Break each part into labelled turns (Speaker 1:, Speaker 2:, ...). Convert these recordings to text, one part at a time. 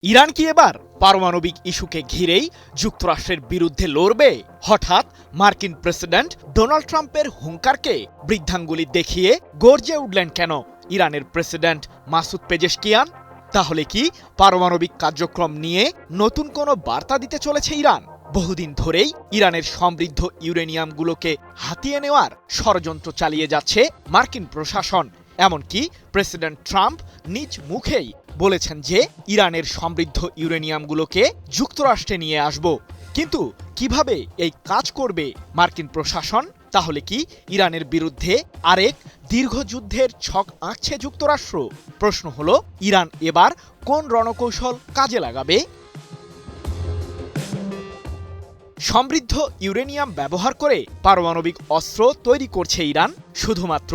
Speaker 1: Iran কি এবার পারমাণবিক ইস্যুকে ঘিরেই যুক্তরাষ্ট্রের বিরুদ্ধে লড়বে? হঠাৎ মার্কিন প্রেসিডেন্ট ডোনাল্ড ট্রাম্পের হুঙ্কারকে বৃদ্ধাঙ্গুলি দেখিয়ে গর্জে উঠলেন কেন ইরানের প্রেসিডেন্ট মাসুদ পেজেশকিয়ান? তাহলে কি পারমাণবিক কার্যক্রম নিয়ে নতুন কোনো বার্তা দিতে চলেছে ইরান? বহুদিন ধরেই ইরানের সমৃদ্ধ ইউরেনিয়ামগুলোকে হাতিয়ে নেওয়ার ষড়যন্ত্র চালিয়ে যাচ্ছে মার্কিন প্রশাসন। এমনকি প্রেসিডেন্ট ট্রাম্প নিজ মুখেই বলেছেন যে ইরানের সমৃদ্ধ ইউরেনিয়ামগুলোকে যুক্তরাষ্ট্রে নিয়ে আসব। কিন্তু কিভাবে এই কাজ করবে মার্কিন প্রশাসন? তাহলে কি ইরানের বিরুদ্ধে আরেক দীর্ঘ যুদ্ধের ছক আঁকছে যুক্তরাষ্ট্র? প্রশ্ন হলো, ইরান এবার কোন রণকৌশল কাজে লাগাবে? সমৃদ্ধ ইউরেনিয়াম ব্যবহার করে পারমাণবিক অস্ত্র তৈরি করছে ইরান শুধুমাত্র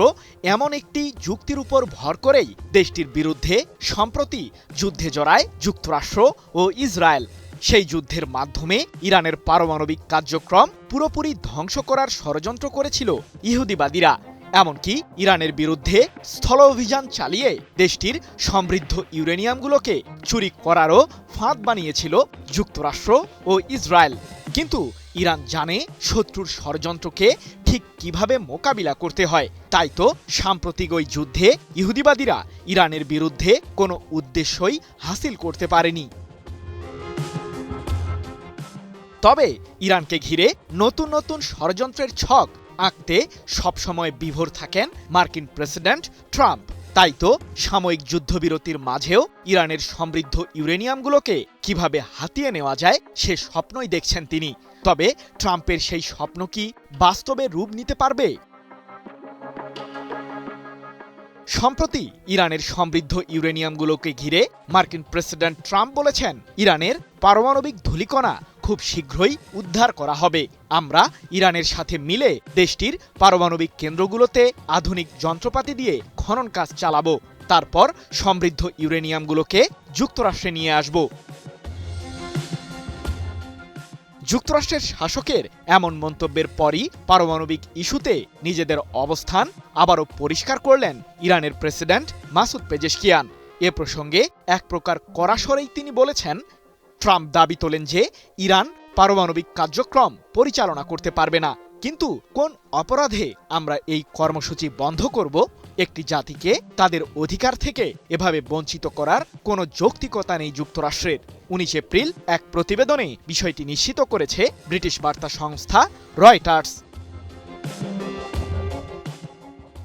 Speaker 1: এমন একটি যুক্তির উপর ভর করেই দেশটির বিরুদ্ধে সম্প্রতি যুদ্ধে জড়ায় যুক্তরাষ্ট্র ও ইসরায়েল। সেই যুদ্ধের মাধ্যমে ইরানের পারমাণবিক কার্যক্রম পুরোপুরি ধ্বংস করার ষড়যন্ত্র করেছিল ইহুদিবাদীরা। এমনকি ইরানের বিরুদ্ধে স্থল অভিযান চালিয়ে দেশটির সমৃদ্ধ ইউরেনিয়ামগুলোকে চুরি করারও ফাঁদ বানিয়েছিল যুক্তরাষ্ট্র ও ইসরায়েল। কিন্তু ইরান জানে শত্রুর ষড়যন্ত্রকে ঠিক কিভাবে মোকাবিলা করতে হয়। তাই তো সাম্প্রতিক ওই যুদ্ধে ইহুদিবাদীরা ইরানের বিরুদ্ধে কোনো উদ্দেশ্যই হাসিল করতে পারেনি। তবে ইরানকে ঘিরে নতুন নতুন ষড়যন্ত্রের ছক আঁকতে সবসময় বিভোর থাকেন মার্কিন প্রেসিডেন্ট ট্রাম্প। তাই তো সাময়িক যুদ্ধবিরতির মাঝেও ইরানের সমৃদ্ধ ইউরেনিয়ামগুলোকে কিভাবে হাতিয়ে নেওয়া যায় সে স্বপ্নই দেখছেন তিনি। তবে ট্রাম্পের সেই স্বপ্ন কি বাস্তবে রূপ নিতে পারবে? সম্প্রতি ইরানের সমৃদ্ধ ইউরেনিয়ামগুলোকে ঘিরে মার্কিন প্রেসিডেন্ট ট্রাম্প বলেছেন, ইরানের পারমাণবিক ধূলিকণা খুব শীঘ্রই উদ্ধার করা হবে। আমরা ইরানের সাথে মিলে দেশটির পারমাণবিক কেন্দ্রগুলোতে আধুনিক যন্ত্রপাতি দিয়ে খনন কাজ চালাবো। তারপর সমৃদ্ধ ইউরেনিয়ামগুলোকে যুক্তরাষ্ট্রে নিয়ে আসব। যুক্তরাষ্ট্রের শাসকের এমন মন্তব্যের পরই পারমাণবিক ইস্যুতে নিজেদের অবস্থান আবারও পরিষ্কার করলেন ইরানের প্রেসিডেন্ট মাসুদ পেজেশকিয়ান। এ প্রসঙ্গে এক প্রকার কড়া স্বরেই তিনি বলেছেন, ট্রাম্প দাবি তোলেন যে ইরান পারমাণবিক কার্যক্রম পরিচালনা করতে পারবে না। কিন্তু কোন অপরাধে আমরা এই কর্মসূচি বন্ধ করব? একটি জাতিকে তাদের অধিকার থেকে এভাবে বঞ্চিত করার কোনো যৌক্তিকতা নেই যুক্তরাষ্ট্রের। 19 এপ্রিল এক প্রতিবেদনে বিষয়টি নিশ্চিত করেছে ব্রিটিশ বার্তা সংস্থা রয়টার্স।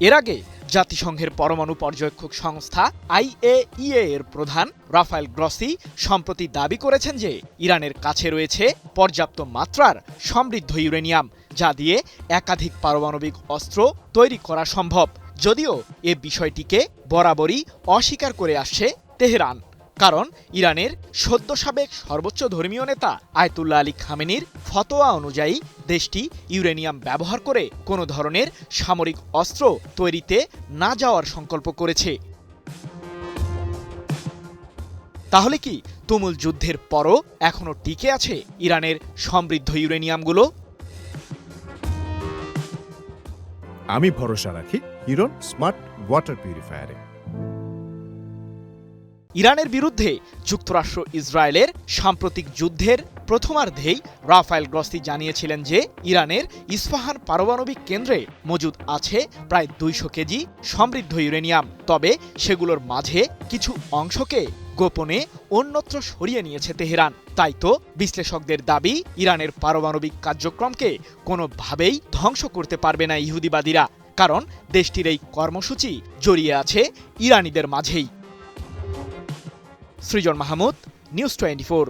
Speaker 1: এর আগে জাতিসংঘের পরমাণু পর্যবেক্ষক সংস্থা IAEA এর প্রধান রাফায়েল গ্রসি সম্প্রতি দাবি করেছেন যে ইরানের কাছে রয়েছে পর্যাপ্ত মাত্রার সমৃদ্ধ ইউরেনিয়াম, যা দিয়ে একাধিক পারমাণবিক অস্ত্র তৈরি করা সম্ভব। যদিও এ বিষয়টিকে বরাবরই অস্বীকার করে আসছে তেহরান। কারণ ইরানের সদ্য সাবেক সর্বোচ্চ ধর্মীয় নেতা আয়াতুল্লাহ আলী খামেনির ফতোয়া অনুযায়ী দেশটি ইউরেনিয়াম ব্যবহার করে কোনো ধরনের সামরিক অস্ত্র তৈরিতে না যাওয়ার সংকল্প করেছে। তাহলে কি তুমুল যুদ্ধের পরও এখনো টিকে আছে ইরানের সমৃদ্ধ ইউরেনিয়ামগুলো?
Speaker 2: আমি ভরসা রাখি হিরন স্মার্ট ওয়াটার পিউরিফায়ারে।
Speaker 1: ইরানের বিরুদ্ধে যুক্তরাষ্ট্র ইসরায়েলের সাম্প্রতিক যুদ্ধের প্রথমার্ধেই রাফায়েল গ্রসি জানিয়েছিলেন যে ইরানের ইস্পাহান পারমাণবিক কেন্দ্রে মজুদ আছে প্রায় 200 কেজি সমৃদ্ধ ইউরেনিয়াম। তবে সেগুলোর মাঝে কিছু অংশকে গোপনে অন্যত্র সরিয়ে নিয়েছে তেহরান। তাই তো বিশ্লেষকদের দাবি, ইরানের পারমাণবিক কার্যক্রমকে কোনোভাবেই ধ্বংস করতে পারবে না ইহুদিবাদীরা, কারণ দেশটির এই কর্মসূচি জড়িয়ে আছে ইরানিদের মাঝেই। সৃজন মাহমুদ, নিউজ 24।